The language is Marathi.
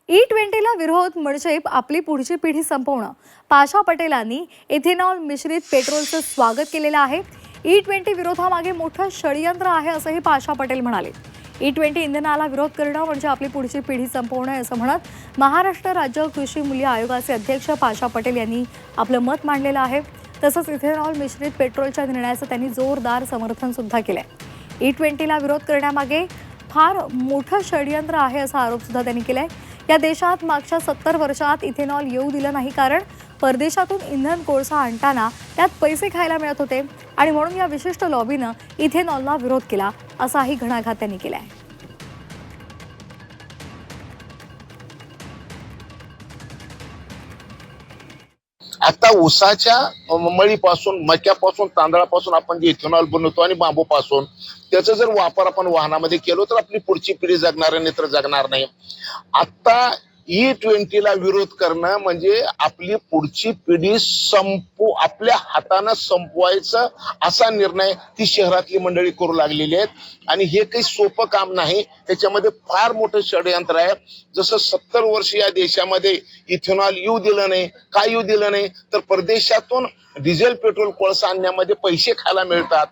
E20ला विरोध म्हणजे आपली पुढची पिढी संपवणं. पाशा पटेलांनी इथेनॉल मिश्रित पेट्रोलचं स्वागत केलेलं आहे. E20 विरोधामागे मोठं षडयंत्र आहे असंही पाशा पटेल म्हणाले. E20 इंधनाला विरोध करणं म्हणजे आपली पुढची पिढी संपवणं असं म्हणत महाराष्ट्र राज्य कृषी मूल्य आयोगाचे अध्यक्ष पाशा पटेल यांनी आपलं मत मांडलेलं आहे. तसंच इथेनॉल मिश्रित पेट्रोलच्या निर्णयाचं त्यांनी जोरदार समर्थन सुद्धा केलंय. E20ला विरोध करण्यामागे फार मोठं षडयंत्र आहे असा आरोप सुद्धा त्यांनी केलाय. या देशात मागच्या 70 वर्षात इथेनॉल येऊ दिलं नाही, कारण परदेशातून इंधन कोळसा आणताना त्यात पैसे खायला मिळत होते आणि म्हणून या विशिष्ट लॉबीनं इथेनॉलला विरोध केला असाही घणाघात त्यांनी केलाय. आता ऊसाच्या मळीपासून, मक्यापासून, तांदळापासून आपण जे इथेनॉल बनवतो आणि बांबूपासून त्याचा जर वापर आपण वाहनामध्ये केलो तर आपली पुढची पिढी जगणार आहे, नाहीतर जगणार नाही. आता E20ला विरोध करणं म्हणजे आपली पुढची पिढी आपल्या हातानं संपवायचं असा निर्णय ती शहरातली मंडळी करू लागलेली आहेत. आणि हे काही सोपं काम नाही, त्याच्यामध्ये फार मोठं षडयंत्र आहे. जसं 70 वर्ष या देशामध्ये इथेनॉल येऊ दिलं नाही. का येऊ दिलं नाही? तर परदेशातून डिझेल, पेट्रोल, कोळसा आणण्यामध्ये पैसे खायला मिळतात.